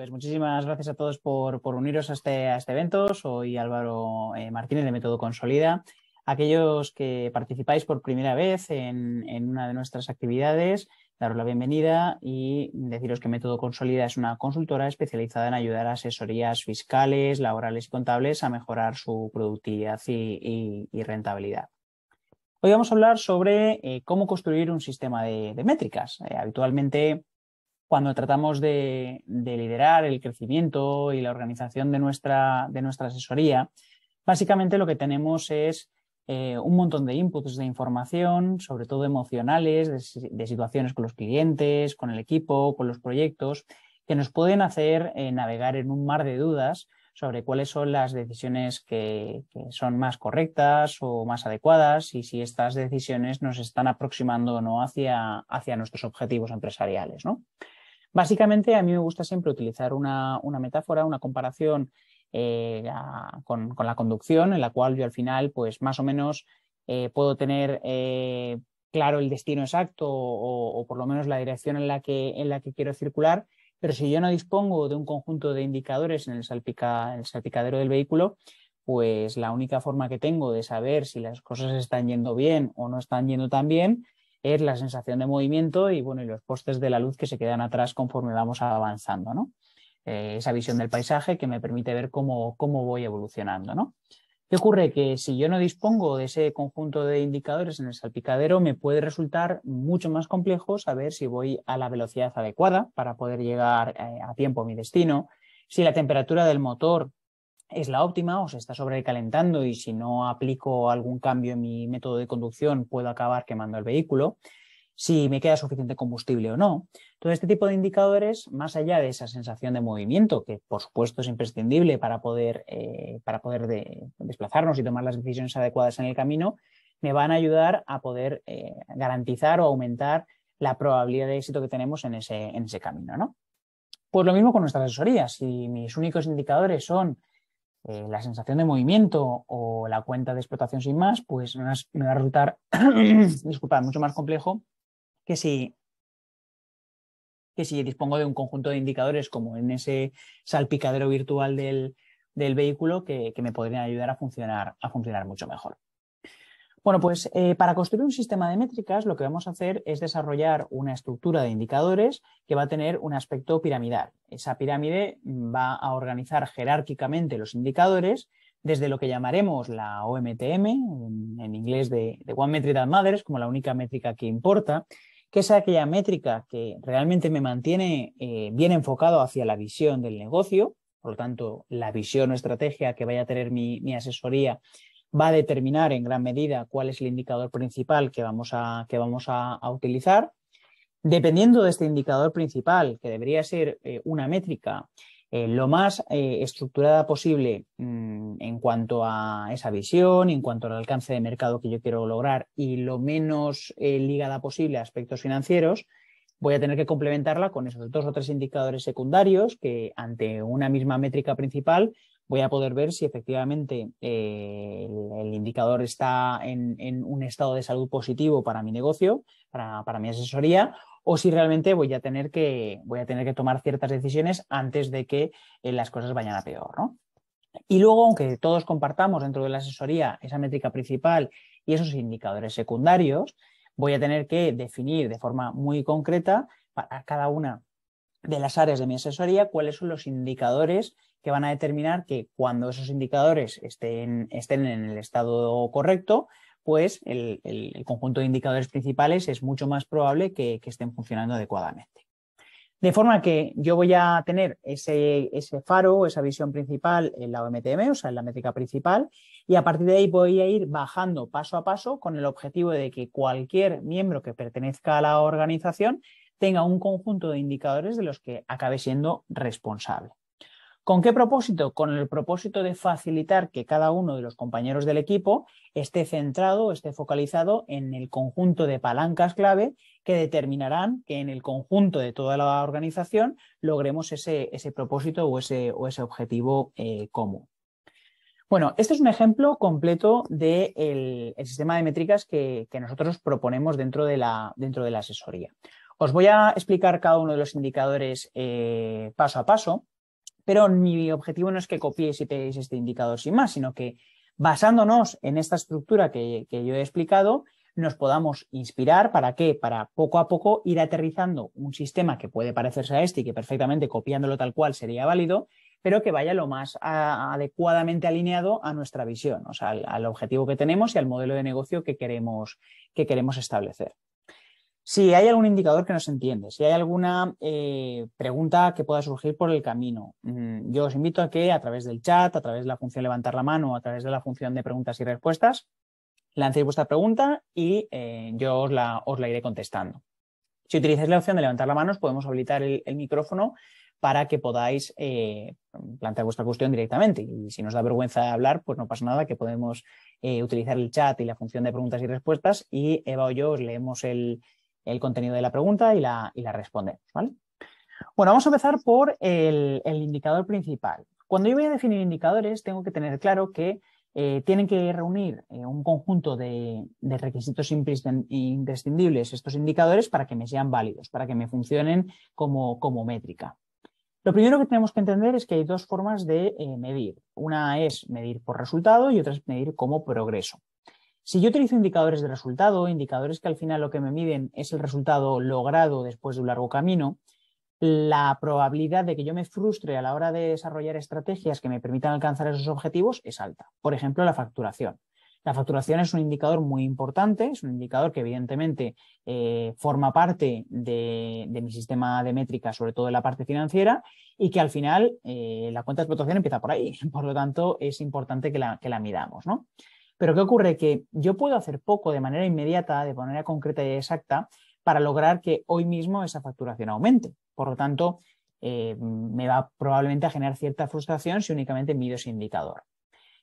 Pues muchísimas gracias a todos por uniros a este evento. Soy Álvaro Martínez de Método Consolida. Aquellos que participáis por primera vez en una de nuestras actividades, daros la bienvenida y deciros que Método Consolida es una consultora especializada en ayudar a asesorías fiscales, laborales y contables a mejorar su productividad y rentabilidad. Hoy vamos a hablar sobre cómo construir un sistema de métricas. Habitualmente, cuando tratamos de liderar el crecimiento y la organización de nuestra asesoría, básicamente lo que tenemos es un montón de inputs de información, sobre todo emocionales, de situaciones con los clientes, con el equipo, con los proyectos, que nos pueden hacer navegar en un mar de dudas sobre cuáles son las decisiones que son más correctas o más adecuadas y si estas decisiones nos están aproximando o no hacia nuestros objetivos empresariales, ¿no? Básicamente, a mí me gusta siempre utilizar una metáfora, una comparación con la conducción, en la cual yo al final, pues más o menos puedo tener claro el destino exacto o por lo menos la dirección en la que quiero circular, pero si yo no dispongo de un conjunto de indicadores en el salpicadero del vehículo, pues la única forma que tengo de saber si las cosas están yendo bien o no están yendo tan bien es la sensación de movimiento y, bueno, y los postes de la luz que se quedan atrás conforme vamos avanzando, ¿no? Esa visión del paisaje que me permite ver cómo voy evolucionando, ¿no? ¿Qué ocurre? Que si yo no dispongo de ese conjunto de indicadores en el salpicadero, me puede resultar mucho más complejo saber si voy a la velocidad adecuada para poder llegar a tiempo a mi destino, si la temperatura del motor es la óptima o se está sobrecalentando y si no aplico algún cambio en mi método de conducción puedo acabar quemando el vehículo, si me queda suficiente combustible o no. Todo este tipo de indicadores, más allá de esa sensación de movimiento, que por supuesto es imprescindible para poder desplazarnos y tomar las decisiones adecuadas en el camino, me van a ayudar a poder garantizar o aumentar la probabilidad de éxito que tenemos en ese camino, ¿no? Pues lo mismo con nuestras asesorías. Si mis únicos indicadores son la sensación de movimiento o la cuenta de explotación sin más, pues me va a resultar disculpad, mucho más complejo que si dispongo de un conjunto de indicadores como en ese salpicadero virtual del vehículo que me podrían ayudar a funcionar mucho mejor. Bueno, pues para construir un sistema de métricas lo que vamos a hacer es desarrollar una estructura de indicadores que va a tener un aspecto piramidal. Esa pirámide va a organizar jerárquicamente los indicadores desde lo que llamaremos la OMTM, en inglés de One Metric That Matters, como la única métrica que importa, que es aquella métrica que realmente me mantiene bien enfocado hacia la visión del negocio. Por lo tanto, la visión o estrategia que vaya a tener mi asesoría va a determinar en gran medida cuál es el indicador principal que vamos a utilizar. Dependiendo de este indicador principal, que debería ser una métrica lo más estructurada posible en cuanto a esa visión, en cuanto al alcance de mercado que yo quiero lograr y lo menos ligada posible a aspectos financieros, voy a tener que complementarla con esos 2 o 3 indicadores secundarios que ante una misma métrica principal voy a poder ver si efectivamente el indicador está en un estado de salud positivo para mi negocio, para mi asesoría, o si realmente voy a tener que tomar ciertas decisiones antes de que las cosas vayan a peor, ¿no? Y luego, aunque todos compartamos dentro de la asesoría esa métrica principal y esos indicadores secundarios, voy a tener que definir de forma muy concreta para cada una de las áreas de mi asesoría cuáles son los indicadores que van a determinar que cuando esos indicadores estén en el estado correcto, pues el conjunto de indicadores principales es mucho más probable que estén funcionando adecuadamente. De forma que yo voy a tener ese faro, esa visión principal en la OMTM, o sea, en la métrica principal, y a partir de ahí voy a ir bajando paso a paso con el objetivo de que cualquier miembro que pertenezca a la organización tenga un conjunto de indicadores de los que acabe siendo responsable. ¿Con qué propósito? Con el propósito de facilitar que cada uno de los compañeros del equipo esté centrado, esté focalizado en el conjunto de palancas clave que determinarán que en el conjunto de toda la organización logremos ese propósito o ese objetivo común. Bueno, este es un ejemplo completo del sistema de métricas que nosotros proponemos dentro de la asesoría. Os voy a explicar cada uno de los indicadores paso a paso. Pero mi objetivo no es que copiéis y peguéis este indicador sin más, sino que basándonos en esta estructura que yo he explicado, nos podamos inspirar. ¿Para qué? Para poco a poco ir aterrizando un sistema que puede parecerse a este y que perfectamente copiándolo tal cual sería válido, pero que vaya lo más adecuadamente alineado a nuestra visión, o sea, al objetivo que tenemos y al modelo de negocio que queremos establecer. Si hay algún indicador que no se entiende, si hay alguna pregunta que pueda surgir por el camino, yo os invito a que a través del chat, a través de la función levantar la mano, a través de la función de preguntas y respuestas, lancéis vuestra pregunta y yo os la iré contestando. Si utilizáis la opción de levantar la mano, os podemos habilitar el micrófono para que podáis plantear vuestra cuestión directamente. Y si nos da vergüenza hablar, pues no pasa nada, que podemos utilizar el chat y la función de preguntas y respuestas y Eva o yo os leemos el contenido de la pregunta y la respondemos, ¿vale? Bueno, vamos a empezar por el indicador principal. Cuando yo voy a definir indicadores, tengo que tener claro que tienen que reunir un conjunto de requisitos imprescindibles estos indicadores para que me sean válidos, para que me funcionen como métrica. Lo primero que tenemos que entender es que hay dos formas de medir. Una es medir por resultado y otra es medir como progreso. Si yo utilizo indicadores de resultado, indicadores que al final lo que me miden es el resultado logrado después de un largo camino, la probabilidad de que yo me frustre a la hora de desarrollar estrategias que me permitan alcanzar esos objetivos es alta. Por ejemplo, la facturación. La facturación es un indicador muy importante, es un indicador que evidentemente forma parte de mi sistema de métricas, sobre todo en la parte financiera, y que al final la cuenta de explotación empieza por ahí. Por lo tanto, es importante que la midamos, ¿no? Pero ¿qué ocurre? Que yo puedo hacer poco de manera inmediata, de manera concreta y exacta, para lograr que hoy mismo esa facturación aumente. Por lo tanto, me va probablemente a generar cierta frustración si únicamente mido ese indicador.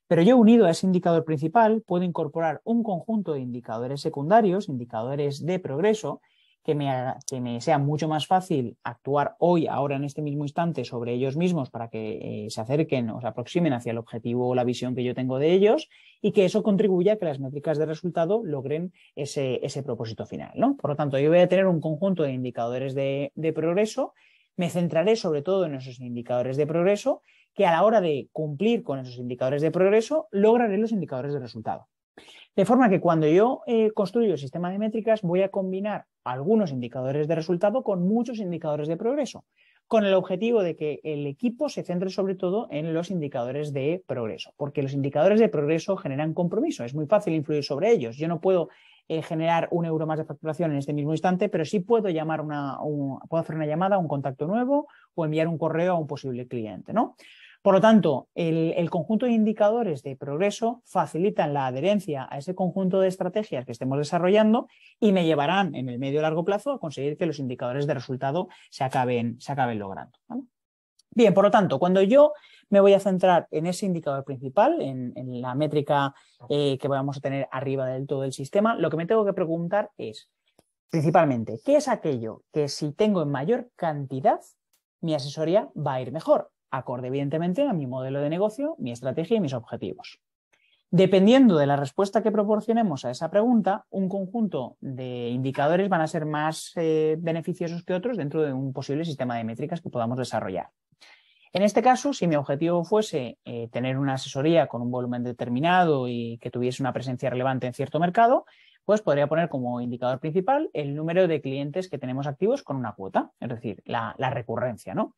Pero yo, unido a ese indicador principal, puedo incorporar un conjunto de indicadores secundarios, indicadores de progreso, que me sea mucho más fácil actuar hoy, ahora en este mismo instante, sobre ellos mismos para que se acerquen o se aproximen hacia el objetivo o la visión que yo tengo de ellos y que eso contribuya a que las métricas de resultado logren ese propósito final, ¿no? Por lo tanto, yo voy a tener un conjunto de indicadores de progreso, me centraré sobre todo en esos indicadores de progreso que a la hora de cumplir con esos indicadores de progreso lograré los indicadores de resultado. De forma que cuando yo construyo el sistema de métricas voy a combinar algunos indicadores de resultado con muchos indicadores de progreso, con el objetivo de que el equipo se centre sobre todo en los indicadores de progreso, porque los indicadores de progreso generan compromiso, es muy fácil influir sobre ellos. Yo no puedo generar €1 más de facturación en este mismo instante, pero sí puedo puedo hacer una llamada a un contacto nuevo o enviar un correo a un posible cliente, ¿no? Por lo tanto, el conjunto de indicadores de progreso facilitan la adherencia a ese conjunto de estrategias que estemos desarrollando y me llevarán en el medio y largo plazo a conseguir que los indicadores de resultado se acaben logrando, ¿vale? Bien, por lo tanto, cuando yo me voy a centrar en ese indicador principal, en la métrica que vamos a tener arriba del todo el sistema, lo que me tengo que preguntar es, principalmente, ¿qué es aquello que si tengo en mayor cantidad, mi asesoría va a ir mejor? Acorde, evidentemente, a mi modelo de negocio, mi estrategia y mis objetivos. Dependiendo de la respuesta que proporcionemos a esa pregunta, un conjunto de indicadores van a ser más beneficiosos que otros dentro de un posible sistema de métricas que podamos desarrollar. En este caso, si mi objetivo fuese tener una asesoría con un volumen determinado y que tuviese una presencia relevante en cierto mercado, pues podría poner como indicador principal el número de clientes que tenemos activos con una cuota, es decir, la recurrencia, ¿no?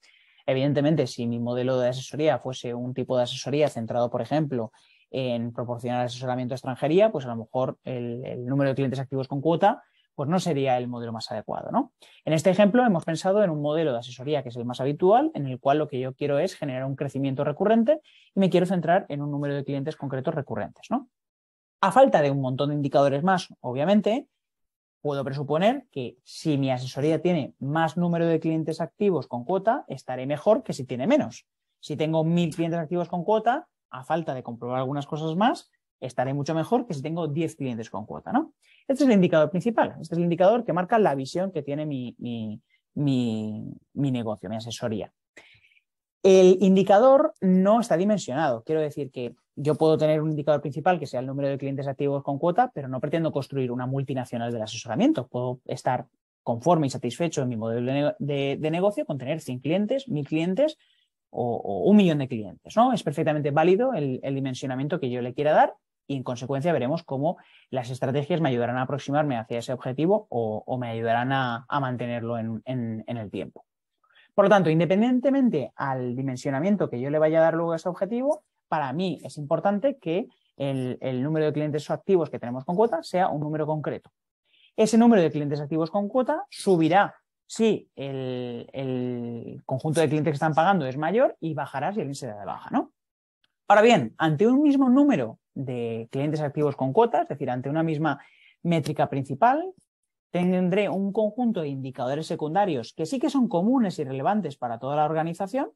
Evidentemente, si mi modelo de asesoría fuese un tipo de asesoría centrado, por ejemplo, en proporcionar asesoramiento a extranjería, pues a lo mejor el número de clientes activos con cuota pues no sería el modelo más adecuado, ¿no? En este ejemplo hemos pensado en un modelo de asesoría que es el más habitual, en el cual lo que yo quiero es generar un crecimiento recurrente y me quiero centrar en un número de clientes concretos recurrentes, ¿no? A falta de un montón de indicadores más, obviamente, puedo presuponer que si mi asesoría tiene más número de clientes activos con cuota, estaré mejor que si tiene menos. Si tengo 1000 clientes activos con cuota, a falta de comprobar algunas cosas más, estaré mucho mejor que si tengo 10 clientes con cuota, ¿no? Este es el indicador principal. Este es el indicador que marca la visión que tiene mi negocio, mi asesoría. El indicador no está dimensionado. Quiero decir que yo puedo tener un indicador principal que sea el número de clientes activos con cuota, pero no pretendo construir una multinacional del asesoramiento. Puedo estar conforme y satisfecho en mi modelo de negocio con tener 100 clientes, 1000 clientes o 1 millón de clientes, ¿no? Es perfectamente válido el dimensionamiento que yo le quiera dar y en consecuencia veremos cómo las estrategias me ayudarán a aproximarme hacia ese objetivo o me ayudarán a mantenerlo en el tiempo. Por lo tanto, independientemente al dimensionamiento que yo le vaya a dar luego a ese objetivo, para mí es importante que el número de clientes activos que tenemos con cuota sea un número concreto. Ese número de clientes activos con cuota subirá si el conjunto de clientes que están pagando es mayor y bajará si el índice se da de baja, ¿no? Ahora bien, ante un mismo número de clientes activos con cuota, es decir, ante una misma métrica principal, tendré un conjunto de indicadores secundarios que sí que son comunes y relevantes para toda la organización,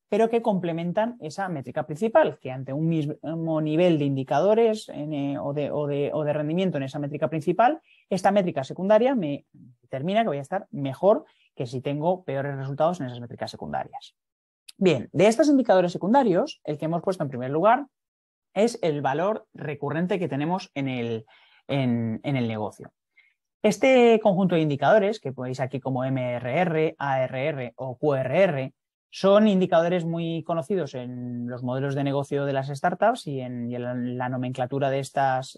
pero que complementan esa métrica principal, que ante un mismo nivel de indicadores o de rendimiento en esa métrica principal, esta métrica secundaria me determina que voy a estar mejor que si tengo peores resultados en esas métricas secundarias. Bien, de estos indicadores secundarios, el que hemos puesto en primer lugar es el valor recurrente que tenemos en el negocio. Este conjunto de indicadores, que veis aquí como MRR, ARR o QRR, son indicadores muy conocidos en los modelos de negocio de las startups y en la nomenclatura de estas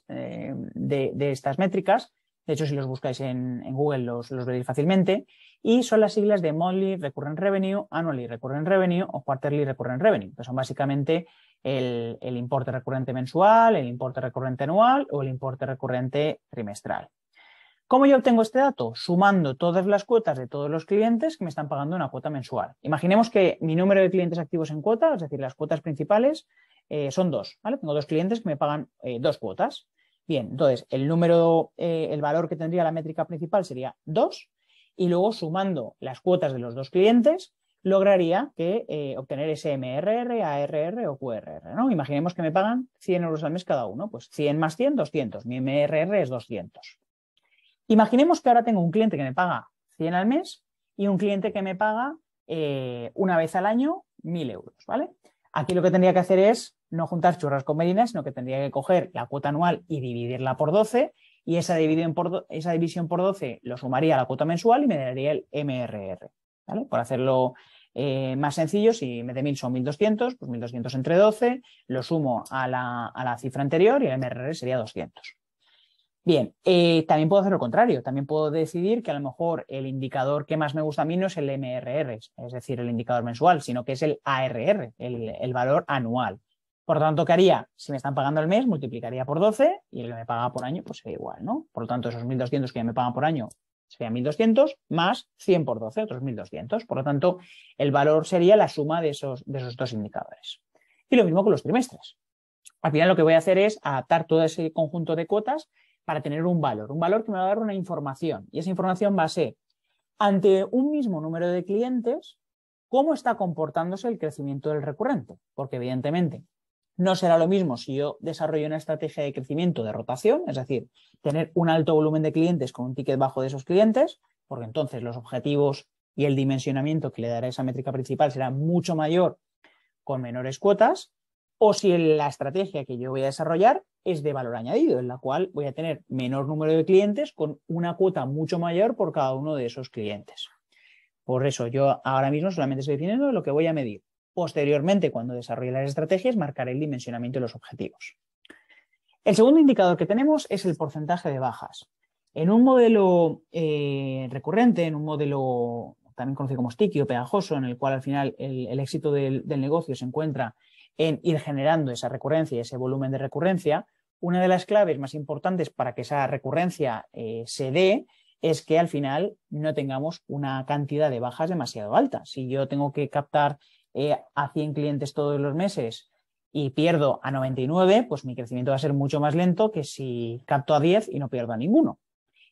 métricas. De hecho, si los buscáis en Google los veréis fácilmente. Y son las siglas de Monthly Recurrent Revenue, Annually Recurrent Revenue o Quarterly Recurrent Revenue, que son básicamente el importe recurrente mensual, el importe recurrente anual o el importe recurrente trimestral. ¿Cómo yo obtengo este dato? Sumando todas las cuotas de todos los clientes que me están pagando una cuota mensual. Imaginemos que mi número de clientes activos en cuota, es decir, las cuotas principales, son 2, ¿vale? Tengo 2 clientes que me pagan 2 cuotas. Bien, entonces el valor que tendría la métrica principal sería 2 y luego sumando las cuotas de los 2 clientes lograría obtener ese MRR, ARR o QRR, ¿no? Imaginemos que me pagan 100 euros al mes cada uno, pues 100 más 100, 200. Mi MRR es 200. Imaginemos que ahora tengo un cliente que me paga 100 al mes y un cliente que me paga una vez al año 1.000 euros, ¿vale? Aquí lo que tendría que hacer es no juntar churras con merinas, sino que tendría que coger la cuota anual y dividirla por 12 y esa división por 12 lo sumaría a la cuota mensual y me daría el MRR, ¿vale? Por hacerlo más sencillo, si me de 1.000 son 1.200, pues 1.200 entre 12, lo sumo a la cifra anterior y el MRR sería 200. Bien, también puedo hacer lo contrario, también puedo decidir que a lo mejor el indicador que más me gusta a mí no es el MRR, es decir, el indicador mensual, sino que es el ARR, el valor anual. Por lo tanto, ¿qué haría? Si me están pagando al mes, multiplicaría por 12 y el que me paga por año, pues sería igual, ¿no? Por lo tanto, esos 1.200 que me pagan por año serían 1.200 más 100 por 12, otros 1.200. Por lo tanto, el valor sería la suma de esos 2 indicadores. Y lo mismo con los trimestres. Al final lo que voy a hacer es adaptar todo ese conjunto de cuotas para tener un valor que me va a dar una información. Y esa información va a ser, ante un mismo número de clientes, cómo está comportándose el crecimiento del recurrente. Porque evidentemente no será lo mismo si yo desarrollo una estrategia de crecimiento de rotación, es decir, tener un alto volumen de clientes con un ticket bajo de esos clientes, porque entonces los objetivos y el dimensionamiento que le dará esa métrica principal será mucho mayor con menores cuotas, o si la estrategia que yo voy a desarrollar es de valor añadido, en la cual voy a tener menor número de clientes con una cuota mucho mayor por cada uno de esos clientes. Por eso yo ahora mismo solamente estoy definiendo lo que voy a medir. Posteriormente, cuando desarrolle las estrategias, marcaré el dimensionamiento de los objetivos. El segundo indicador que tenemos es el porcentaje de bajas. En un modelo recurrente, en un modelo también conocido como sticky o pegajoso, en el cual al final el éxito del negocio se encuentra en ir generando esa recurrencia y ese volumen de recurrencia, una de las claves más importantes para que esa recurrencia se dé es que al final no tengamos una cantidad de bajas demasiado alta. Si yo tengo que captar a 100 clientes todos los meses y pierdo a 99, pues mi crecimiento va a ser mucho más lento que si capto a 10 y no pierdo a ninguno.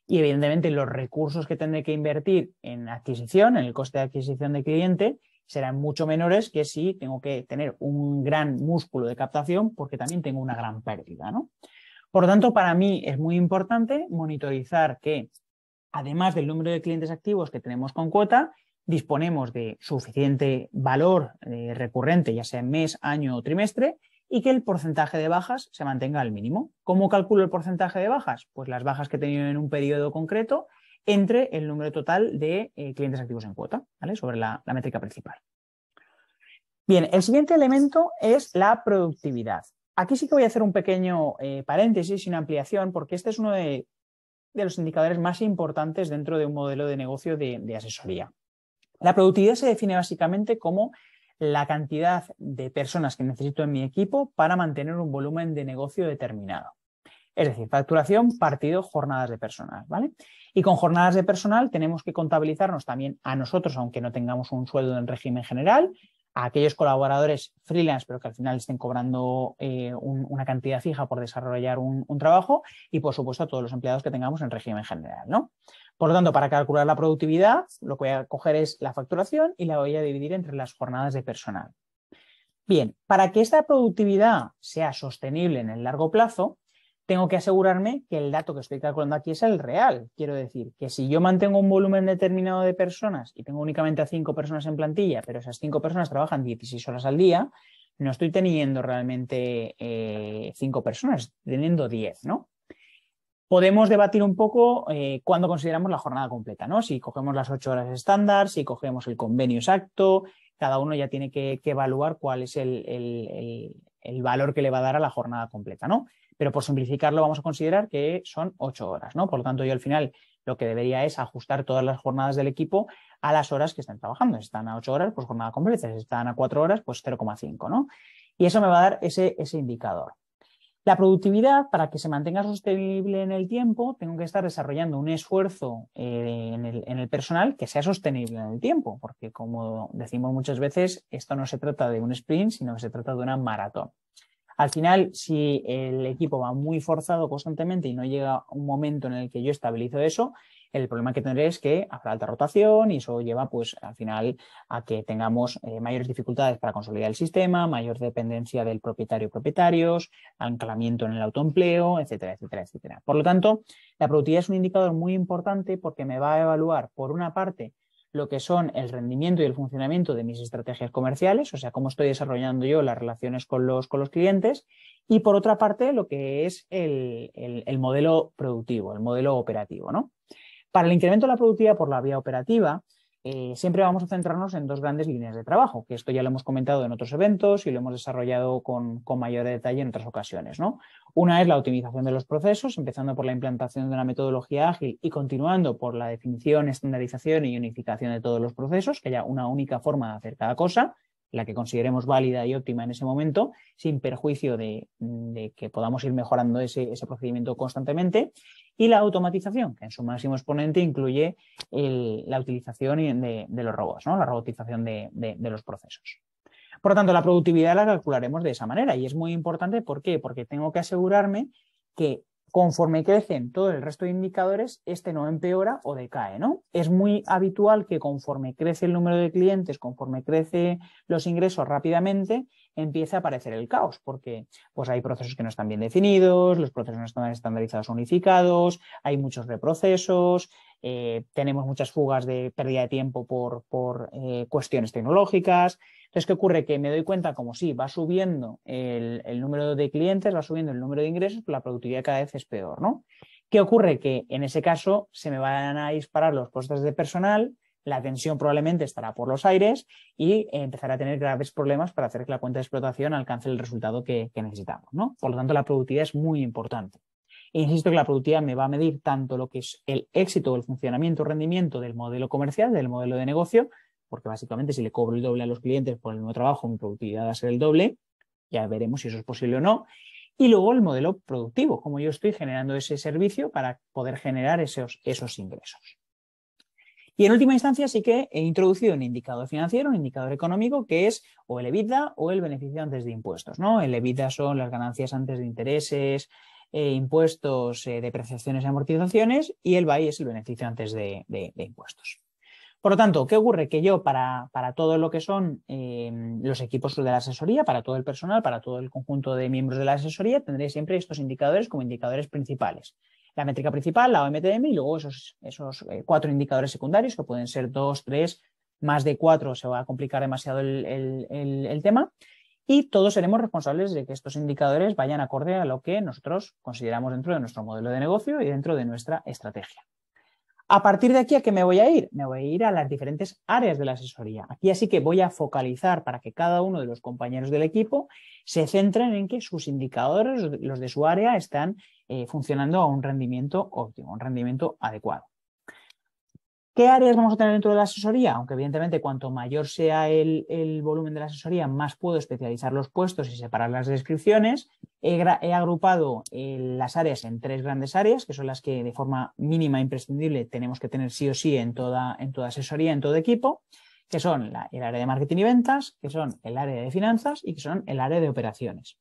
Y evidentemente los recursos que tendré que invertir en adquisición, en el coste de adquisición de cliente, serán mucho menores que si tengo que tener un gran músculo de captación porque también tengo una gran pérdida, ¿no? Por lo tanto, para mí es muy importante monitorizar que, además del número de clientes activos que tenemos con cuota, disponemos de suficiente valor recurrente, ya sea en mes, año o trimestre, y que el porcentaje de bajas se mantenga al mínimo. ¿Cómo calculo el porcentaje de bajas? Pues las bajas que he tenido en un periodo concreto entre el número total de clientes activos en cuota, ¿vale? Sobre la métrica principal. Bien, el siguiente elemento es la productividad. Aquí sí que voy a hacer un pequeño paréntesis y una ampliación, porque este es uno de los indicadores más importantes dentro de un modelo de negocio de asesoría. La productividad se define básicamente como la cantidad de personas que necesito en mi equipo para mantener un volumen de negocio determinado. Es decir, facturación partido jornadas de personal, ¿vale? Y con jornadas de personal tenemos que contabilizarnos también a nosotros, aunque no tengamos un sueldo en régimen general, a aquellos colaboradores freelance, pero que al final estén cobrando una cantidad fija por desarrollar un trabajo, y por supuesto a todos los empleados que tengamos en régimen general, ¿no? Por lo tanto, para calcular la productividad, lo que voy a coger es la facturación y la voy a dividir entre las jornadas de personal. Bien, para que esta productividad sea sostenible en el largo plazo, tengo que asegurarme que el dato que estoy calculando aquí es el real. Quiero decir que si yo mantengo un volumen determinado de personas y tengo únicamente a 5 personas en plantilla, pero esas 5 personas trabajan 16 horas al día, no estoy teniendo realmente 5 personas, estoy teniendo 10, ¿no? Podemos debatir un poco cuándo consideramos la jornada completa, ¿no? Si cogemos las 8 horas estándar, si cogemos el convenio exacto, cada uno ya tiene que evaluar cuál es el valor que le va a dar a la jornada completa, ¿no? Pero por simplificarlo vamos a considerar que son 8 horas, ¿no? Por lo tanto, yo al final lo que debería es ajustar todas las jornadas del equipo a las horas que están trabajando. Si están a 8 horas, pues jornada completa. Si están a 4 horas, pues 0,5, ¿no? Y eso me va a dar ese indicador. La productividad, para que se mantenga sostenible en el tiempo, tengo que estar desarrollando un esfuerzo en el personal que sea sostenible en el tiempo, porque como decimos muchas veces, esto no se trata de un sprint, sino que se trata de una maratón. Al final, si el equipo va muy forzado constantemente y no llega un momento en el que yo estabilizo eso, el problema que tendré es que habrá alta rotación y eso lleva, pues, al final a que tengamos mayores dificultades para consolidar el sistema, mayor dependencia del propietario o propietarios, anclamiento en el autoempleo, etcétera, etcétera, etcétera. Por lo tanto, la productividad es un indicador muy importante porque me va a evaluar, por una parte, lo que son el rendimiento y el funcionamiento de mis estrategias comerciales, o sea, cómo estoy desarrollando yo las relaciones con los clientes, y por otra parte, lo que es el modelo productivo, el modelo operativo, ¿no? Para el incremento de la productividad por la vía operativa, siempre vamos a centrarnos en dos grandes líneas de trabajo, que esto ya lo hemos comentado en otros eventos y lo hemos desarrollado con mayor detalle en otras ocasiones, ¿no? Una es la optimización de los procesos, empezando por la implantación de una metodología ágil y continuando por la definición, estandarización y unificación de todos los procesos, que haya una única forma de hacer cada cosa, la que consideremos válida y óptima en ese momento, sin perjuicio de que podamos ir mejorando ese procedimiento constantemente. Y la automatización, que en su máximo exponente incluye la utilización de los robots, ¿no? La robotización de los procesos. Por lo tanto, la productividad la calcularemos de esa manera y es muy importante. ¿Por qué? Porque tengo que asegurarme que conforme crecen todo el resto de indicadores, este no empeora o decae, ¿no? Es muy habitual que conforme crece el número de clientes, conforme crece los ingresos rápidamente, empiece a aparecer el caos, porque pues hay procesos que no están bien definidos, los procesos no están estandarizados o unificados, hay muchos reprocesos, tenemos muchas fugas de pérdida de tiempo por cuestiones tecnológicas. Entonces, ¿qué ocurre? Que me doy cuenta como si va subiendo el número de clientes, va subiendo el número de ingresos, pero la productividad cada vez es peor, ¿no? ¿Qué ocurre? Que en ese caso se me van a disparar los costes de personal, la tensión probablemente estará por los aires y empezará a tener graves problemas para hacer que la cuenta de explotación alcance el resultado que necesitamos, ¿no? Por lo tanto, la productividad es muy importante. E insisto que la productividad me va a medir tanto lo que es el éxito o el funcionamiento o rendimiento del modelo comercial, del modelo de negocio, porque básicamente si le cobro el doble a los clientes por el mismo trabajo, mi productividad va a ser el doble, ya veremos si eso es posible o no. Y luego el modelo productivo, cómo yo estoy generando ese servicio para poder generar esos ingresos. Y en última instancia sí que he introducido un indicador financiero, un indicador económico, que es o el EBITDA o el beneficio antes de impuestos, ¿no? El EBITDA son las ganancias antes de intereses, impuestos, depreciaciones y amortizaciones, y el BAI es el beneficio antes de impuestos. Por lo tanto, ¿qué ocurre? Que yo para todo lo que son los equipos de la asesoría, para todo el personal, para todo el conjunto de miembros de la asesoría, tendré siempre estos indicadores como indicadores principales. La métrica principal, la OMTM, y luego esos 4 indicadores secundarios, que pueden ser 2, 3, más de 4 se va a complicar demasiado el tema. Y todos seremos responsables de que estos indicadores vayan acorde a lo que nosotros consideramos dentro de nuestro modelo de negocio y dentro de nuestra estrategia. A partir de aquí, ¿a qué me voy a ir? Me voy a ir a las diferentes áreas de la asesoría. Aquí así que voy a focalizar para que cada uno de los compañeros del equipo se centren en que sus indicadores, los de su área, están funcionando a un rendimiento óptimo, un rendimiento adecuado. ¿Qué áreas vamos a tener dentro de la asesoría? Aunque evidentemente cuanto mayor sea el volumen de la asesoría, más puedo especializar los puestos y separar las descripciones. He agrupado las áreas en 3 grandes áreas, que son las que de forma mínima e imprescindible tenemos que tener sí o sí en toda asesoría, en todo equipo, que son el área de marketing y ventas, que son el área de finanzas y que son el área de operaciones.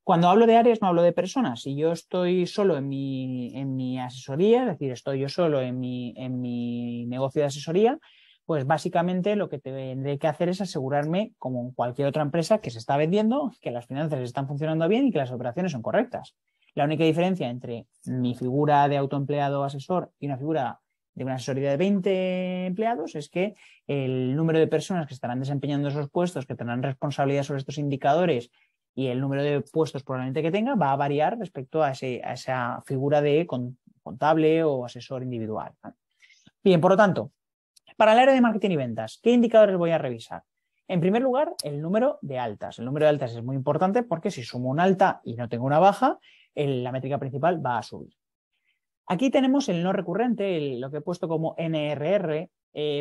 Cuando hablo de áreas no hablo de personas. Si yo estoy solo en mi asesoría, es decir, estoy yo solo en mi negocio de asesoría, pues básicamente lo que tendré que hacer es asegurarme, como en cualquier otra empresa, que se está vendiendo, que las finanzas están funcionando bien y que las operaciones son correctas. La única diferencia entre mi figura de autoempleado asesor y una figura de una asesoría de 20 empleados es que el número de personas que estarán desempeñando esos puestos, que tendrán responsabilidad sobre estos indicadores, y el número de puestos probablemente que tenga va a variar respecto a esa figura de contable o asesor individual. Bien, por lo tanto, para el área de marketing y ventas, ¿qué indicadores voy a revisar? En primer lugar, el número de altas. El número de altas es muy importante porque si sumo una alta y no tengo una baja, la métrica principal va a subir. Aquí tenemos el no recurrente, lo que he puesto como NRR,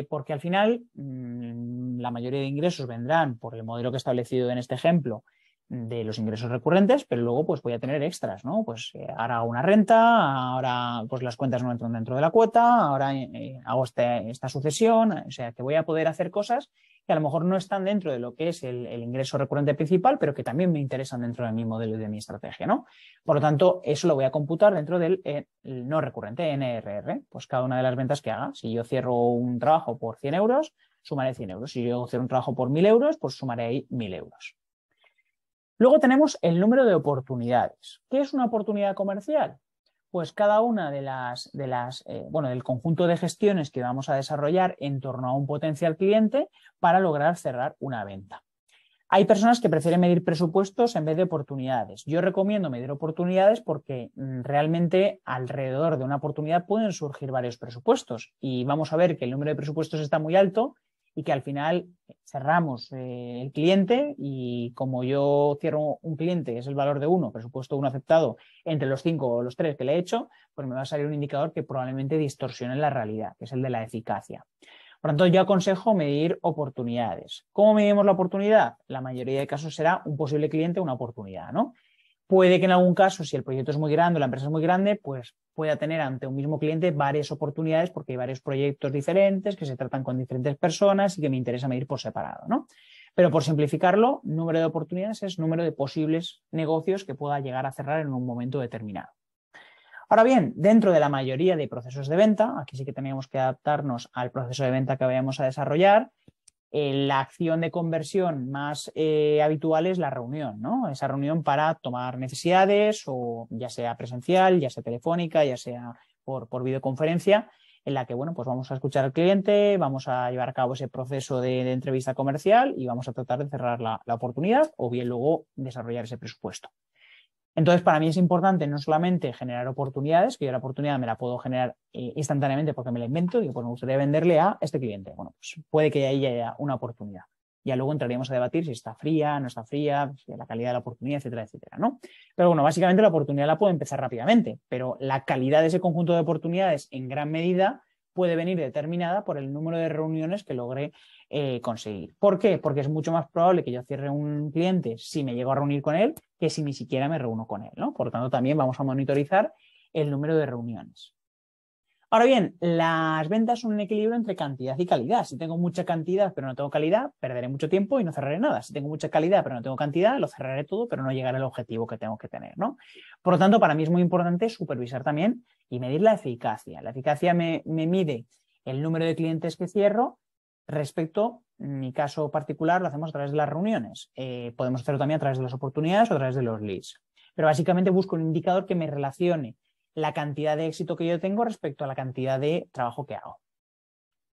porque al final la mayoría de ingresos vendrán por el modelo que he establecido en este ejemplo, de los ingresos recurrentes, pero luego pues voy a tener extras, ¿no? Pues ahora hago una renta, ahora pues las cuentas no entran dentro de la cuota, ahora hago esta sucesión, o sea que voy a poder hacer cosas que a lo mejor no están dentro de lo que es el ingreso recurrente principal, pero que también me interesan dentro de mi modelo y de mi estrategia, ¿no? Por lo tanto, eso lo voy a computar dentro del el no recurrente, NRR, pues cada una de las ventas que haga. Si yo cierro un trabajo por 100 euros, sumaré 100 euros. Si yo cierro un trabajo por 1.000 euros, pues sumaré ahí 1.000 euros. Luego tenemos el número de oportunidades. ¿Qué es una oportunidad comercial? Pues cada una del conjunto de gestiones que vamos a desarrollar en torno a un potencial cliente para lograr cerrar una venta. Hay personas que prefieren medir presupuestos en vez de oportunidades. Yo recomiendo medir oportunidades porque realmente alrededor de una oportunidad pueden surgir varios presupuestos y vamos a ver que el número de presupuestos está muy alto y que al final cerramos el cliente y como yo cierro un cliente, es el valor de uno, presupuesto uno aceptado, entre los 5 o los 3 que le he hecho, pues me va a salir un indicador que probablemente distorsione la realidad, que es el de la eficacia. Por lo tanto, yo aconsejo medir oportunidades. ¿Cómo medimos la oportunidad? La mayoría de casos será un posible cliente una oportunidad, ¿no? Puede que en algún caso, si el proyecto es muy grande o la empresa es muy grande, pues pueda tener ante un mismo cliente varias oportunidades porque hay varios proyectos diferentes que se tratan con diferentes personas y que me interesa medir por separado, ¿no? Pero por simplificarlo, número de oportunidades es número de posibles negocios que pueda llegar a cerrar en un momento determinado. Ahora bien, dentro de la mayoría de procesos de venta, aquí sí que tenemos que adaptarnos al proceso de venta que vayamos a desarrollar. La acción de conversión más habitual es la reunión, ¿no? Esa reunión para tomar necesidades, o ya sea presencial, ya sea telefónica, ya sea por videoconferencia, en la que, bueno, pues vamos a escuchar al cliente, vamos a llevar a cabo ese proceso de entrevista comercial y vamos a tratar de cerrar la oportunidad o bien luego desarrollar ese presupuesto. Entonces, para mí es importante no solamente generar oportunidades, que yo la oportunidad me la puedo generar instantáneamente porque me la invento, digo, pues me gustaría venderle a este cliente. Bueno, pues puede que ahí haya una oportunidad. Ya luego entraríamos a debatir si está fría, no está fría, la calidad de la oportunidad, etcétera, etcétera, ¿no? Pero bueno, básicamente la oportunidad la puede empezar rápidamente, pero la calidad de ese conjunto de oportunidades en gran medida puede venir determinada por el número de reuniones que logre conseguir. ¿Por qué? Porque es mucho más probable que yo cierre un cliente si me llego a reunir con él que si ni siquiera me reúno con él, ¿no? Por lo tanto, también vamos a monitorizar el número de reuniones. Ahora bien, las ventas son un equilibrio entre cantidad y calidad. Si tengo mucha cantidad pero no tengo calidad, perderé mucho tiempo y no cerraré nada. Si tengo mucha calidad pero no tengo cantidad, lo cerraré todo pero no llegaré al objetivo que tengo que tener, ¿no? Por lo tanto, para mí es muy importante supervisar también y medir la eficacia. La eficacia me mide el número de clientes que cierro respecto, en mi caso particular, lo hacemos a través de las reuniones. Podemos hacerlo también a través de las oportunidades o a través de los leads. Pero básicamente busco un indicador que me relacione la cantidad de éxito que yo tengo respecto a la cantidad de trabajo que hago.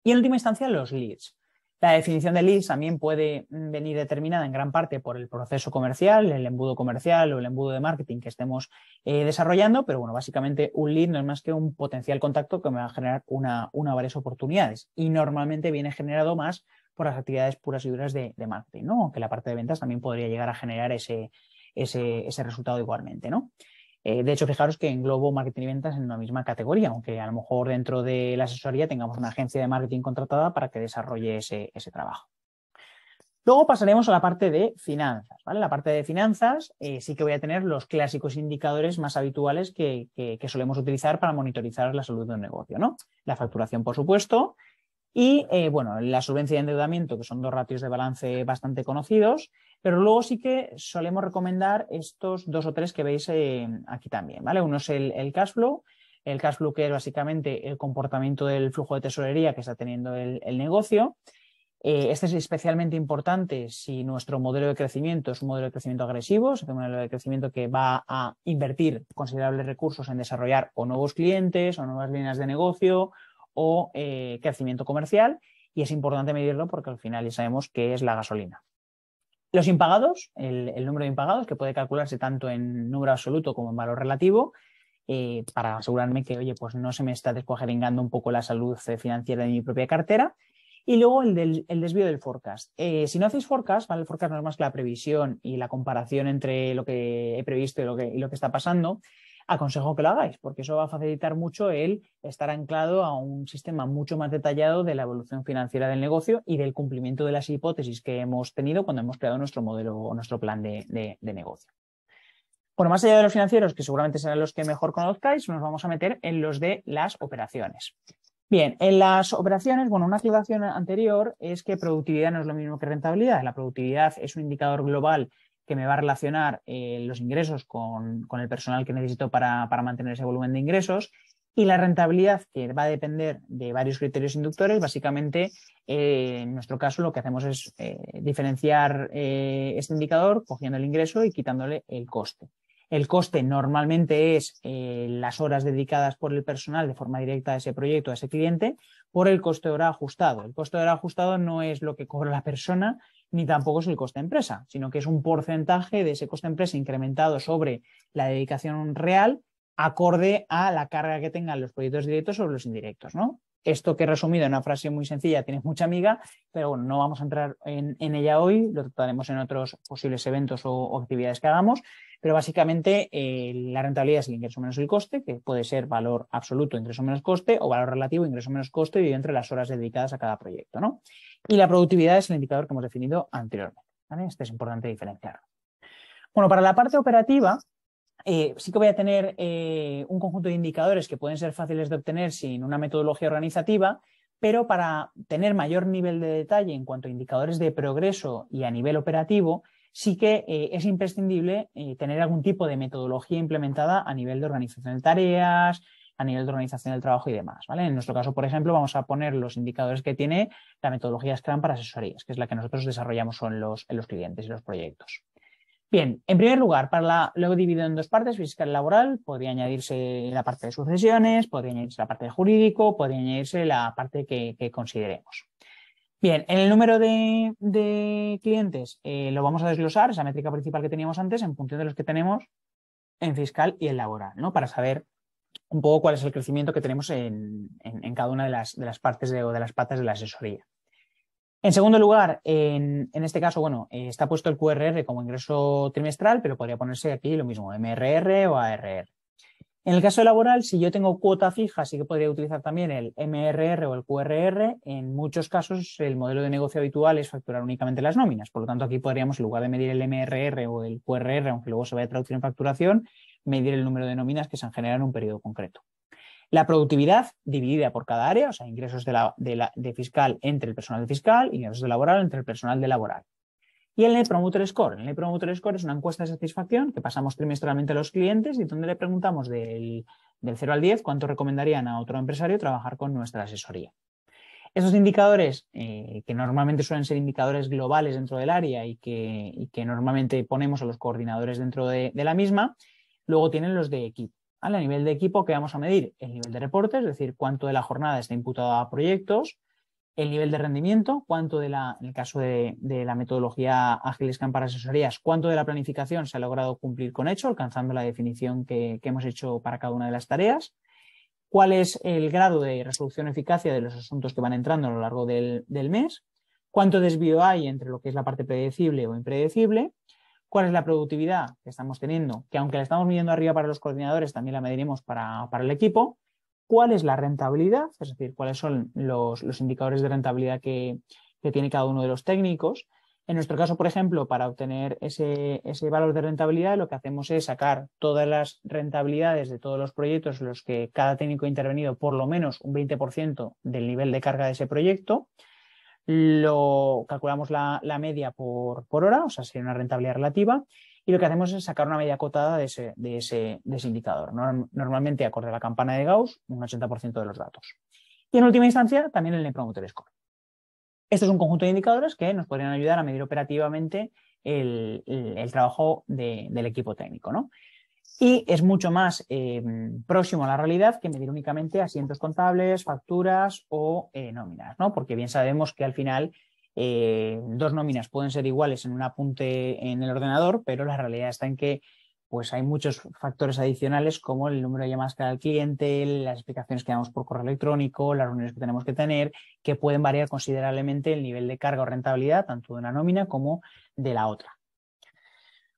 Y en última instancia, los leads. La definición de leads también puede venir determinada en gran parte por el proceso comercial, el embudo comercial o el embudo de marketing que estemos desarrollando, pero bueno, básicamente un lead no es más que un potencial contacto que me va a generar una o varias oportunidades y normalmente viene generado más por las actividades puras y duras de marketing, ¿no? Aunque la parte de ventas también podría llegar a generar ese resultado igualmente, ¿no? De hecho, fijaros que englobo marketing y ventas en una misma categoría, aunque a lo mejor dentro de la asesoría tengamos una agencia de marketing contratada para que desarrolle ese trabajo. Luego pasaremos a la parte de finanzas, ¿vale? La parte de finanzas sí que voy a tener los clásicos indicadores más habituales que solemos utilizar para monitorizar la salud de un negocio, ¿no? La facturación, por supuesto, y bueno, la solvencia y endeudamiento, que son dos ratios de balance bastante conocidos, pero luego sí que solemos recomendar estos 2 o 3 que veis aquí también, ¿vale? Uno es el cash flow que es básicamente el comportamiento del flujo de tesorería que está teniendo el negocio. Este es especialmente importante si nuestro modelo de crecimiento es un modelo de crecimiento agresivo, es un modelo de crecimiento que va a invertir considerables recursos en desarrollar o nuevos clientes o nuevas líneas de negocio o crecimiento comercial, y es importante medirlo porque al final ya sabemos que es la gasolina. Los impagados, el número de impagados, que puede calcularse tanto en número absoluto como en valor relativo, para asegurarme que, oye, pues no se me está descuajeringando un poco la salud financiera de mi propia cartera. Y luego el desvío del forecast. Si no hacéis forecast, ¿vale? El forecast no es más que la previsión y la comparación entre lo que he previsto y lo que está pasando. Aconsejo que lo hagáis, porque eso va a facilitar mucho el estar anclado a un sistema mucho más detallado de la evolución financiera del negocio y del cumplimiento de las hipótesis que hemos tenido cuando hemos creado nuestro modelo o nuestro plan de negocio. Bueno, más allá de los financieros, que seguramente serán los que mejor conozcáis, nos vamos a meter en los de las operaciones. Bien, en las operaciones, bueno, una aclaración anterior es que productividad no es lo mismo que rentabilidad. La productividad es un indicador global que me va a relacionar los ingresos con el personal que necesito para mantener ese volumen de ingresos, y la rentabilidad, que va a depender de varios criterios inductores. Básicamente, en nuestro caso lo que hacemos es diferenciar este indicador cogiendo el ingreso y quitándole el coste. El coste normalmente es las horas dedicadas por el personal de forma directa a ese proyecto, a ese cliente, por el coste hora ajustado. El coste hora ajustado no es lo que cobra la persona, ni tampoco es el coste empresa, sino que es un porcentaje de ese coste empresa incrementado sobre la dedicación real, acorde a la carga que tengan los proyectos directos sobre los indirectos, ¿no? Esto que he resumido en una frase muy sencilla tiene mucha amiga, pero bueno, no vamos a entrar en ella hoy, lo trataremos en otros posibles eventos o actividades que hagamos. Pero básicamente la rentabilidad es el ingreso menos el coste, que puede ser valor absoluto, ingreso menos coste, o valor relativo, ingreso menos coste, dividido entre las horas dedicadas a cada proyecto, ¿no? Y la productividad es el indicador que hemos definido anteriormente, ¿vale? Este es importante diferenciarlo. Bueno, para la parte operativa, sí que voy a tener un conjunto de indicadores que pueden ser fáciles de obtener sin una metodología organizativa, pero para tener mayor nivel de detalle en cuanto a indicadores de progreso y a nivel operativo, sí que es imprescindible tener algún tipo de metodología implementada a nivel de organización de tareas, a nivel de organización del trabajo y demás, ¿vale? En nuestro caso, por ejemplo, vamos a poner los indicadores que tiene la metodología Scrum para asesorías, que es la que nosotros desarrollamos en los clientes y los proyectos. Bien, en primer lugar, lo he dividido en 2 partes: fiscal y laboral. Podría añadirse la parte de sucesiones, podría añadirse la parte de jurídico, podría añadirse la parte que consideremos. Bien, en el número de clientes lo vamos a desglosar, esa métrica principal que teníamos antes, en función de los que tenemos en fiscal y en laboral, ¿no? Para saber un poco cuál es el crecimiento que tenemos en cada una de las partes o de las patas de la asesoría. En segundo lugar, en este caso, bueno, está puesto el QRR como ingreso trimestral, pero podría ponerse aquí lo mismo, MRR o ARR. En el caso laboral, si yo tengo cuota fija, sí que podría utilizar también el MRR o el QRR. En muchos casos, el modelo de negocio habitual es facturar únicamente las nóminas. Por lo tanto, aquí podríamos, en lugar de medir el MRR o el QRR, aunque luego se vaya a traducir en facturación, medir el número de nóminas que se han generado en un periodo concreto. La productividad dividida por cada área, o sea, ingresos de fiscal entre el personal de fiscal, ingresos de laboral entre el personal de laboral. Y el Net Promoter Score. El Net Promoter Score es una encuesta de satisfacción que pasamos trimestralmente a los clientes y donde le preguntamos del 0 al 10 cuánto recomendarían a otro empresario trabajar con nuestra asesoría. Esos indicadores, que normalmente suelen ser indicadores globales dentro del área y que normalmente ponemos a los coordinadores dentro de la misma, luego tienen los de equipo. ¿Vale? A nivel de equipo, ¿qué vamos a medir? El nivel de reporte, es decir, cuánto de la jornada está imputado a proyectos, el nivel de rendimiento, cuánto en el caso de la metodología Agile Scrum para asesorías, cuánto de la planificación se ha logrado cumplir con hecho, alcanzando la definición que hemos hecho para cada una de las tareas, cuál es el grado de resolución eficacia de los asuntos que van entrando a lo largo del mes, cuánto desvío hay entre lo que es la parte predecible o impredecible, cuál es la productividad que estamos teniendo, que aunque la estamos midiendo arriba para los coordinadores, también la mediremos para el equipo, cuál es la rentabilidad, es decir, cuáles son los indicadores de rentabilidad que tiene cada uno de los técnicos. En nuestro caso, por ejemplo, para obtener ese valor de rentabilidad, lo que hacemos es sacar todas las rentabilidades de todos los proyectos en los que cada técnico ha intervenido por lo menos un 20% del nivel de carga de ese proyecto. Lo calculamos la media por hora, o sea, sería una rentabilidad relativa, y lo que hacemos es sacar una media acotada de ese indicador. Normalmente, acorde a la campana de Gauss, un 80% de los datos. Y en última instancia, también el Net Promoter Score. Esto es un conjunto de indicadores que nos podrían ayudar a medir operativamente el trabajo del equipo técnico, ¿no? Y es mucho más próximo a la realidad que medir únicamente asientos contables, facturas o nóminas, ¿no? Porque bien sabemos que al final dos nóminas pueden ser iguales en un apunte en el ordenador, pero la realidad está en que pues hay muchos factores adicionales como el número de llamadas que da el cliente, las explicaciones que damos por correo electrónico, las reuniones que tenemos que tener, que pueden variar considerablemente el nivel de carga o rentabilidad tanto de una nómina como de la otra.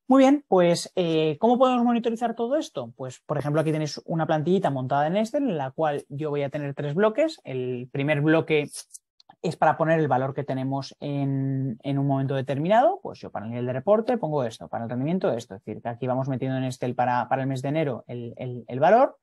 Muy bien, pues ¿cómo podemos monitorizar todo esto? Pues, por ejemplo, aquí tenéis una plantillita montada en Excel en la cual yo voy a tener 3 bloques. El primer bloque es para poner el valor que tenemos en un momento determinado. Pues yo para el nivel de reporte pongo esto, para el rendimiento esto. Es decir, que aquí vamos metiendo en Excel para el mes de enero el valor.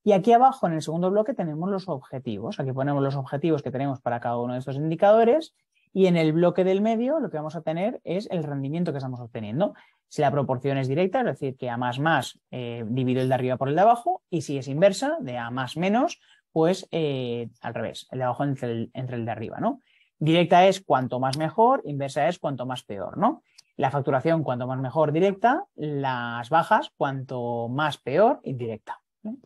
Y aquí abajo en el segundo bloque tenemos los objetivos. Aquí ponemos los objetivos que tenemos para cada uno de estos indicadores. Y en el bloque del medio lo que vamos a tener es el rendimiento que estamos obteniendo. Si la proporción es directa, es decir, que A más divido el de arriba por el de abajo, y si es inversa, de A más menos, pues al revés, el de abajo entre el de arriba, ¿no? Directa es cuanto más mejor, inversa es cuanto más peor, ¿no? La facturación cuanto más mejor directa, las bajas cuanto más peor indirecta, ¿no?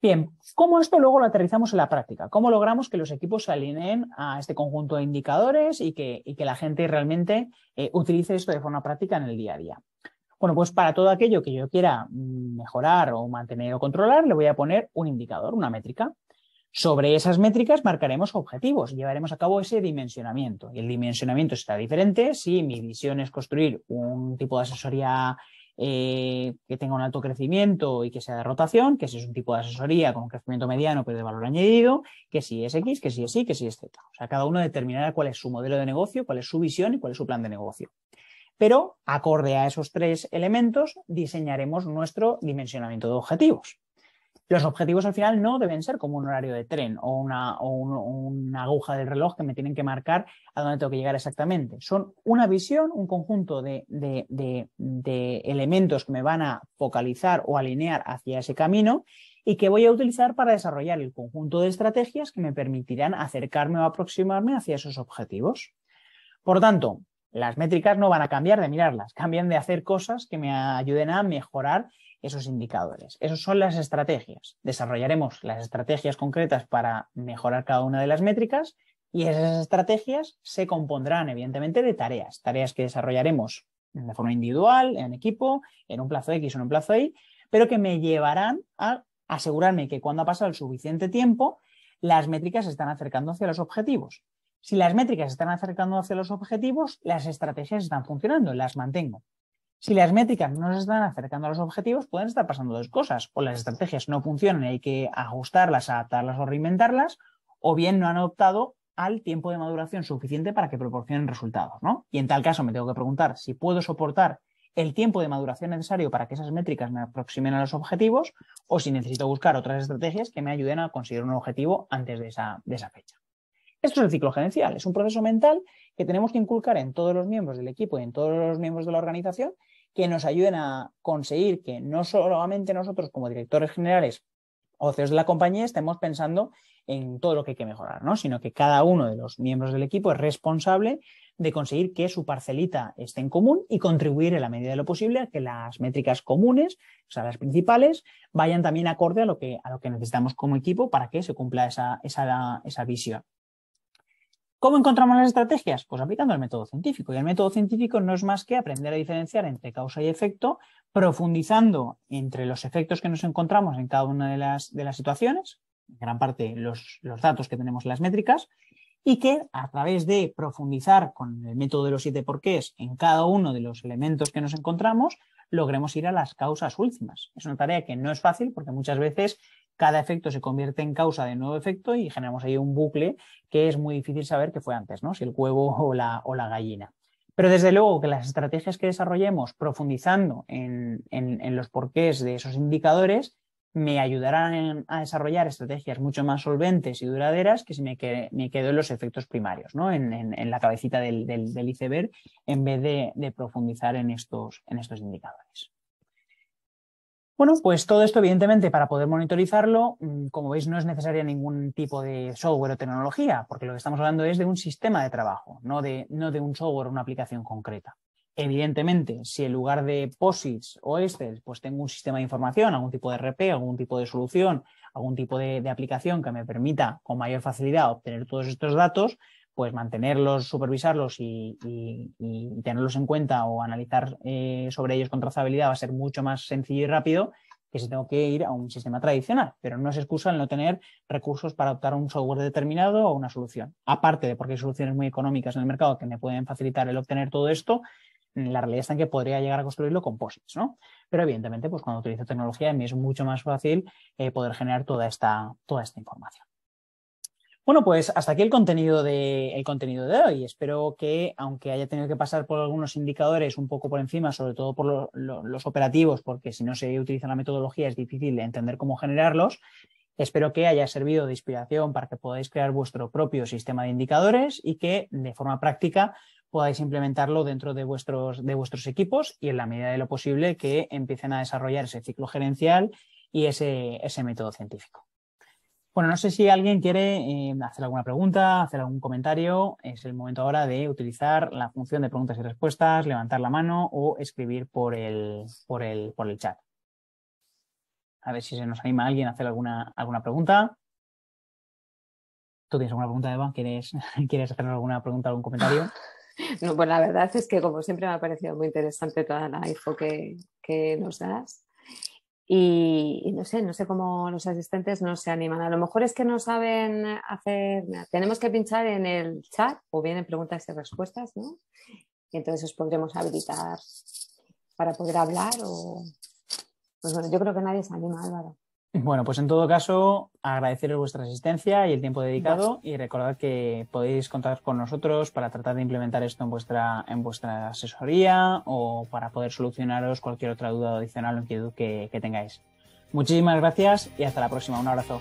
Bien, ¿cómo esto luego lo aterrizamos en la práctica? ¿Cómo logramos que los equipos se alineen a este conjunto de indicadores y que la gente realmente utilice esto de forma práctica en el día a día? Bueno, pues para todo aquello que yo quiera mejorar o mantener o controlar, le voy a poner un indicador, una métrica. Sobre esas métricas marcaremos objetivos y llevaremos a cabo ese dimensionamiento. Y el dimensionamiento será diferente si mi visión es construir un tipo de asesoría que tenga un alto crecimiento y que sea de rotación, que si es un tipo de asesoría con un crecimiento mediano pero de valor añadido, que si es X, que si es Y, que si es Z. O sea, cada uno determinará cuál es su modelo de negocio, cuál es su visión y cuál es su plan de negocio. Pero, acorde a esos 3 elementos, diseñaremos nuestro dimensionamiento de objetivos. Los objetivos al final no deben ser como un horario de tren o una aguja del reloj que me tienen que marcar a dónde tengo que llegar exactamente. Son una visión, un conjunto de elementos que me van a focalizar o alinear hacia ese camino y que voy a utilizar para desarrollar el conjunto de estrategias que me permitirán acercarme o aproximarme hacia esos objetivos. Por tanto, las métricas no van a cambiar de mirarlas, cambian de hacer cosas que me ayuden a mejorar esos indicadores. Esas son las estrategias. Desarrollaremos las estrategias concretas para mejorar cada una de las métricas y esas estrategias se compondrán, evidentemente, de tareas. Tareas que desarrollaremos de forma individual, en equipo, en un plazo X o en un plazo Y, pero que me llevarán a asegurarme que cuando ha pasado el suficiente tiempo, las métricas se están acercando hacia los objetivos. Si las métricas se están acercando hacia los objetivos, las estrategias están funcionando, las mantengo. Si las métricas no se están acercando a los objetivos, pueden estar pasando 2 cosas. O las estrategias no funcionan y hay que ajustarlas, adaptarlas o reinventarlas, o bien no han optado al tiempo de maduración suficiente para que proporcionen resultados, ¿no? Y en tal caso me tengo que preguntar si puedo soportar el tiempo de maduración necesario para que esas métricas me aproximen a los objetivos o si necesito buscar otras estrategias que me ayuden a conseguir un objetivo antes de esa fecha. Esto es el ciclo gerencial, es un proceso mental que tenemos que inculcar en todos los miembros del equipo y en todos los miembros de la organización que nos ayuden a conseguir que no solamente nosotros como directores generales o CEOs de la compañía estemos pensando en todo lo que hay que mejorar, ¿no? Sino que cada uno de los miembros del equipo es responsable de conseguir que su parcelita esté en común y contribuir en la medida de lo posible a que las métricas comunes, o sea, las principales, vayan también acorde a lo que necesitamos como equipo para que se cumpla esa visión. ¿Cómo encontramos las estrategias? Pues aplicando el método científico. Y el método científico no es más que aprender a diferenciar entre causa y efecto, profundizando entre los efectos que nos encontramos en cada una de las situaciones, en gran parte los datos que tenemos en las métricas, y que a través de profundizar con el método de los 7 porqués en cada uno de los elementos que nos encontramos, logremos ir a las causas últimas. Es una tarea que no es fácil porque muchas veces cada efecto se convierte en causa de nuevo efecto y generamos ahí un bucle que es muy difícil saber qué fue antes, ¿no? Si el huevo o la gallina. Pero desde luego que las estrategias que desarrollemos profundizando en los porqués de esos indicadores me ayudarán a desarrollar estrategias mucho más solventes y duraderas que si me quedo en los efectos primarios, ¿no? En la cabecita del iceberg, en vez de profundizar en estos indicadores. Bueno, pues todo esto, evidentemente, para poder monitorizarlo, como veis, no es necesaria ningún tipo de software o tecnología, porque lo que estamos hablando es de un sistema de trabajo, no de un software o una aplicación concreta. Evidentemente, si en lugar de POSIX o Excel, pues tengo un sistema de información, algún tipo de RP, algún tipo de solución, algún tipo de aplicación que me permita con mayor facilidad obtener todos estos datos, pues mantenerlos, supervisarlos y tenerlos en cuenta o analizar sobre ellos con trazabilidad va a ser mucho más sencillo y rápido que si tengo que ir a un sistema tradicional. Pero no es excusa el no tener recursos para optar a un software determinado o una solución. Aparte de porque hay soluciones muy económicas en el mercado que me pueden facilitar el obtener todo esto, la realidad está en que podría llegar a construirlo con POSIX, ¿no? Pero evidentemente, pues cuando utilizo tecnología, a mí es mucho más fácil poder generar toda esta información. Bueno, pues hasta aquí el contenido de hoy. Espero que, aunque haya tenido que pasar por algunos indicadores un poco por encima, sobre todo por los operativos, porque si no se utiliza la metodología es difícil entender cómo generarlos, espero que haya servido de inspiración para que podáis crear vuestro propio sistema de indicadores y que de forma práctica podáis implementarlo dentro de vuestros equipos y en la medida de lo posible que empiecen a desarrollar ese ciclo gerencial y ese método científico. Bueno, no sé si alguien quiere hacer alguna pregunta, hacer algún comentario. Es el momento ahora de utilizar la función de preguntas y respuestas, levantar la mano o escribir por el chat. A ver si se nos anima alguien a hacer alguna pregunta. ¿Tú tienes alguna pregunta, Eva? ¿Quieres hacer alguna pregunta, algún comentario? No, pues la verdad es que como siempre me ha parecido muy interesante toda la info que nos das. Y no sé cómo los asistentes no se animan. A lo mejor es que no saben hacer. Tenemos que pinchar en el chat o bien en preguntas y respuestas, ¿no? Y entonces os podremos habilitar para poder hablar o. Pues bueno, yo creo que nadie se anima, Álvaro. Bueno, pues en todo caso, agradeceros vuestra asistencia y el tiempo dedicado y recordad que podéis contar con nosotros para tratar de implementar esto en vuestra asesoría o para poder solucionaros cualquier otra duda adicional o inquietud que tengáis. Muchísimas gracias y hasta la próxima. Un abrazo.